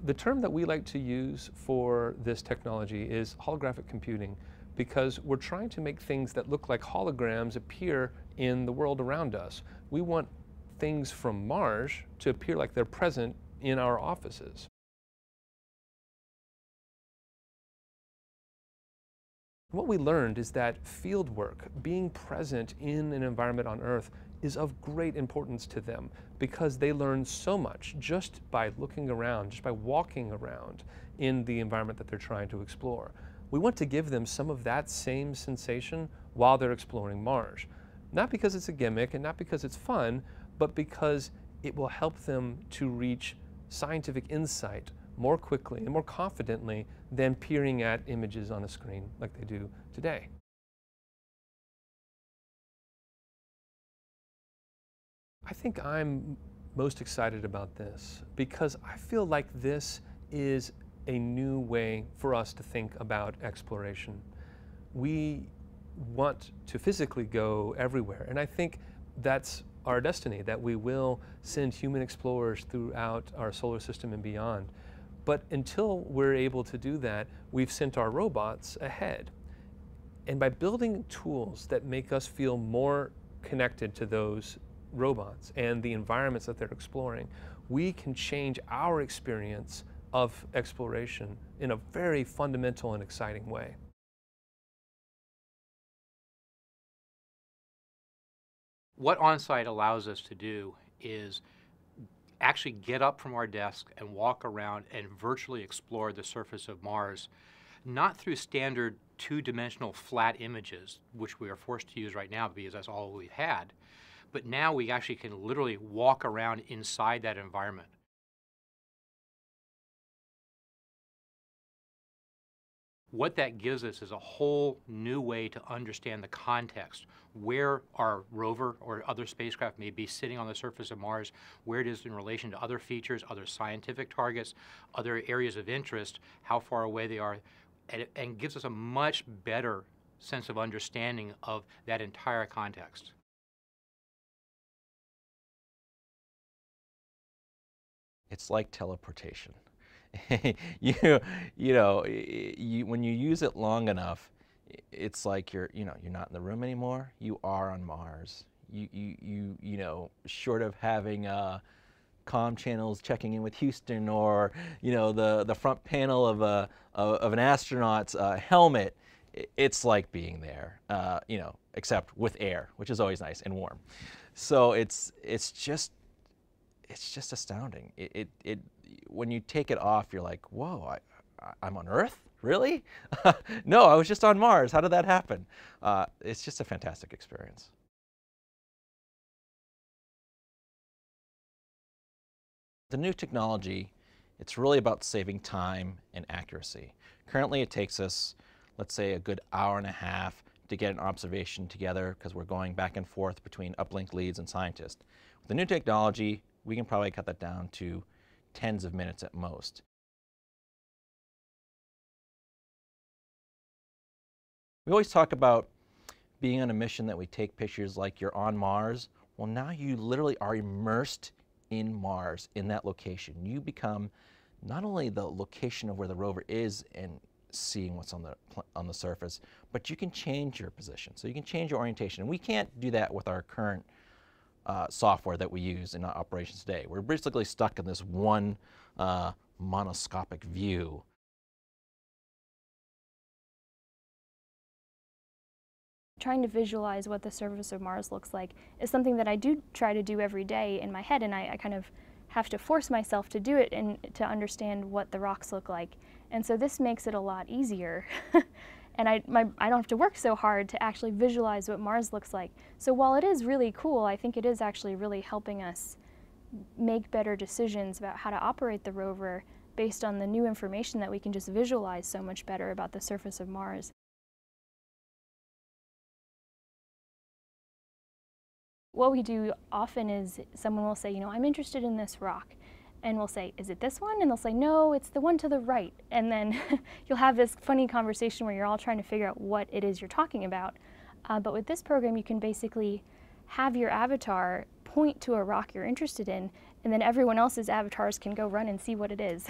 The term that we like to use for this technology is holographic computing, because we're trying to make things that look like holograms appear in the world around us. We want things from Mars to appear like they're present in our offices. What we learned is that field work, being present in an environment on Earth, is of great importance to them, because they learn so much just by looking around, just by walking around in the environment that they're trying to explore. We want to give them some of that same sensation while they're exploring Mars. Not because it's a gimmick and not because it's fun, but because it will help them to reach scientific insight more quickly and more confidently than peering at images on a screen like they do today. I think I'm most excited about this because I feel like this is a new way for us to think about exploration. We want to physically go everywhere, and I think that's our destiny, that we will send human explorers throughout our solar system and beyond. But until we're able to do that, we've sent our robots ahead. And by building tools that make us feel more connected to those robots and the environments that they're exploring, we can change our experience of exploration in a very fundamental and exciting way. What OnSite allows us to do is actually get up from our desk and walk around and virtually explore the surface of Mars, not through standard two-dimensional flat images, which we are forced to use right now because that's all we've had, but now we actually can literally walk around inside that environment. What that gives us is a whole new way to understand the context, where our rover or other spacecraft may be sitting on the surface of Mars, where it is in relation to other features, other scientific targets, other areas of interest, how far away they are, and gives us a much better sense of understanding of that entire context. It's like teleportation. When you use it long enough, it's like you're not in the room anymore. You are on Mars. Short of having comm channels checking in with Houston, or the front panel of an astronaut's helmet, it's like being there. Except with air, which is always nice and warm. So it's just astounding. When you take it off, you're like, whoa, I'm on Earth? Really? No, I was just on Mars. How did that happen? It's just a fantastic experience. The new technology, it's really about saving time and accuracy. Currently, it takes us, let's say, a good hour and a half to get an observation together because we're going back and forth between uplink leads and scientists. With the new technology, we can probably cut that down to tens of minutes at most. We always talk about being on a mission that we take pictures like you're on Mars. Well, now you literally are immersed in Mars, in that location. You become not only the location of where the rover is and seeing what's on the surface, but you can change your position. So you can change your orientation. And we can't do that with our current software that we use in our operations today. We're basically stuck in this one monoscopic view. Trying to visualize what the surface of Mars looks like is something that I do try to do every day in my head, and I kind of have to force myself to do it and to understand what the rocks look like. And so this makes it a lot easier. And I don't have to work so hard to actually visualize what Mars looks like. So while it is really cool, I think it is actually really helping us make better decisions about how to operate the rover based on the new information that we can just visualize so much better about the surface of Mars. What we do often is someone will say, I'm interested in this rock. And we'll say, is it this one? And they'll say, no, it's the one to the right. And then you'll have this funny conversation where you're all trying to figure out what it is you're talking about. But with this program, you can basically have your avatar point to a rock you're interested in, and then everyone else's avatars can go run and see what it is.